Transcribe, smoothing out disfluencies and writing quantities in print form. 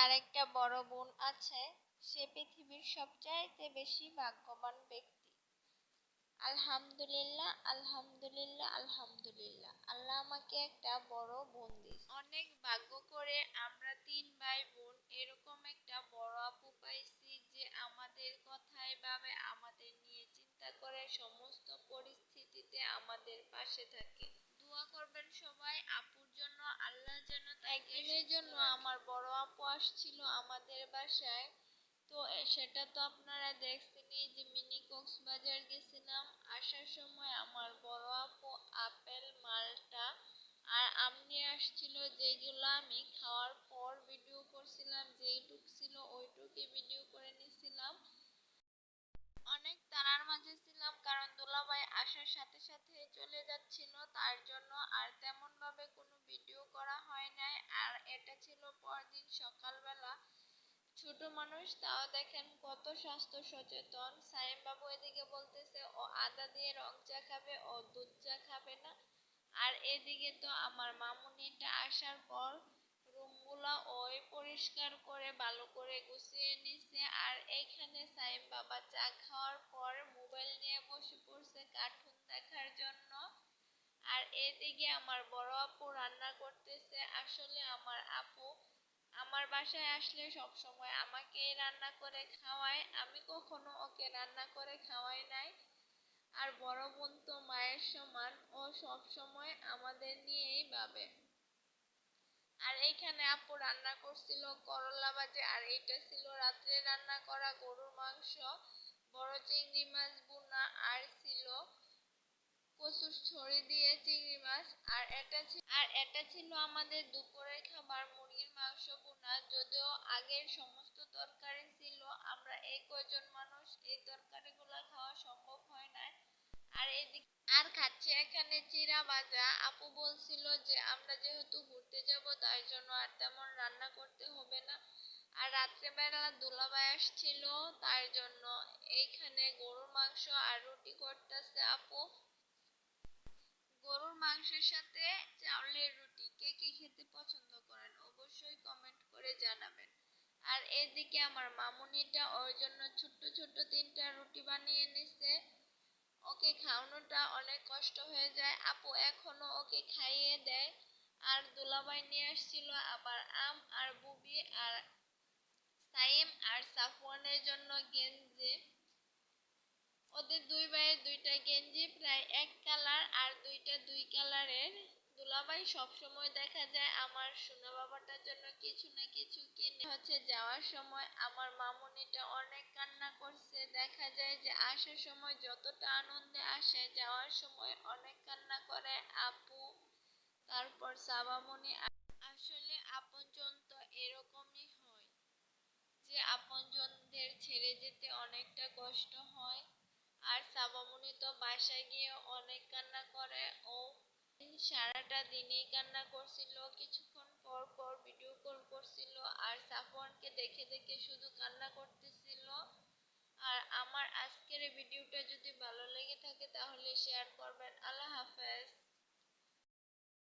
যার একটা বড় বোন আছে সে পৃথিবীর সবচাইতে বেশি ভাগ্যবান ব্যক্তি। আলহামদুলিল্লাহ, আলহামদুলিল্লাহ, আলহামদুলিল্লাহ। আল্লাহ আমাকে একটা বড় বোন দিয়েছে। অনেক ভাগ্য করে আমরা 3 ভাই বোন এরকম একটা বড় আপু পাইছি যে আমাদের কথাই ভাবে, আমাদের নিয়ে চিন্তা করে, সমস্ত পরিস্থিতিতে আমাদের পাশে থাকে। দোয়া করবেন সবাই আপুর জন্য, আল্লাহ যেন একদিনের জন্য আমার বড় আপু আসছিল আমাদের বাসায়। তো সেটা তো আপনারা দেখছেনই যে মিনি কক্সবাজার গেছিলাম। আসার সময় আমার বড় আপু আপেল, মালটা আর আম নিয়ে আসছিল, যেগুলো আমি খাওয়ার পর ভিডিও করছিলাম। যেইটুক ছিল ওইটুকুই ভিডিও করে নিছিলাম। অনেক তাড়ার মাঝে ছিলাম কারণ দুলাভাই আসার সাথে সাথে চলে যাচ্ছিল, তার জন্য আর তেমন ভাবে কোনো ভিডিও করা হয় নাই। আর এটা ছিল পরদিন সকালবেলা। ছোট মানুষ তাও দেখেন কত স্বাস্থ্য সচেতন। সাইম বাবু এদিকে বলতেছে ও আদা দিয়ে রং চা খাবে, ও দুধ চা খাবে না। আর এদিকে তো আমার মামুনিটা আসার পর রুমগুলা ওই পরিষ্কার করে ভালো করে গুছিয়ে নিছে। আর এইখানে সাইম বাবা চা খাওয়ার পর মোবাইল নিয়ে বসে পড়ছে কার্টুন দেখার জন্য। আর এদিকে আমার বড় আপু রান্না করতেছে। আসলে আমার আপু আমার বাসায় আসলে সব সময় আমাকেই রান্না করে খাওয়ায়, আমি কখনো ওকে রান্না করে খাওয়াই নাই। আর বড় বোন তো মায়ের সমান, ও সব সময় আমাদের নিয়েই ভাবে। আর এইখানে আপু রান্না করছিল করলা ভাজি, আর এইটা ছিল রাত্রে রান্না করা গরুর মাংস, বড় চিংড়ি মাছ ভুনা, আর ছিল কচুর ছড়ি দিয়ে চিংড়ি মাছ। আর এটা ছিল আমাদের দুপুরের খাবার, মুরগির মাংস ভুনা। যদিও আগের সমস্ত তরকারি ছিল, আমরা এই কয়জন মানুষ এই তরকারিগুলো খাওয়া সম্ভব হয় না। আর এদিকে আর খাচ্ছে এখানে চিড়া ভাজা। আপু বলছিল যে আমরা যেহেতু ঘুরতে যাব তাই জন্য আর তেমন রান্না করতে হবে না। আর রাত্রেবেলা দুলাভাই আসছিল, তার জন্য এইখানে গরুর মাংস আর রুটি করতেছে আপু। গরুর মাংসের সাথে চাউলের রুটি কে কে খেতে পছন্দ করেন অবশ্যই কমেন্ট করে জানাবেন। আর এদিকে আমার মামুনিটা ওর জন্য ছোট্ট ছোট্ট 3টা রুটি বানিয়ে নিছে। ওকে খাওয়ানোটা অনেক কষ্ট হয়ে যায়, আপু এখনো ওকে খাইয়ে দেয়। আর দুলাভাই নিয়ে আসছিল আবার আম আর বুবি আর সাইম আর সাফওয়ানের জন্য গেঞ্জি। ওদের 2 ভাইয়ের 2টা গেঞ্জি প্রায় এক কালার, আর দুইটা 2 কালারের। দুলাভাই সবসময় দেখা যায় আমার সোনা বাবাটার জন্য কিছু না কিছু কিনে যাওয়ার সময়। আমার মামুনিটা অনেক কান্না করছে, দেখা যায় যে আসার সময় যতটা আনন্দে আসে যাওয়ার সময় অনেক কান্না করে আপু, তারপর সাবামণি। আসলে আপনজন তো এরকমই হয় যে আপনজনদের ছেড়ে যেতে অনেকটা কষ্ট হয়। আর সাবামণি তো বাসায় গিয়ে অনেক কান্না করে। ও সারাটা দিনেই কান্না করছিল, কিছুক্ষণ পর পর ভিডিও কল করছিল আর সাফওয়ানকে দেখে দেখে শুধু কান্না করতেছিল। আর আমার আজকের ভিডিওটা যদি ভালো লেগে থাকে তাহলে শেয়ার করবেন। আল্লাহ হাফেজ।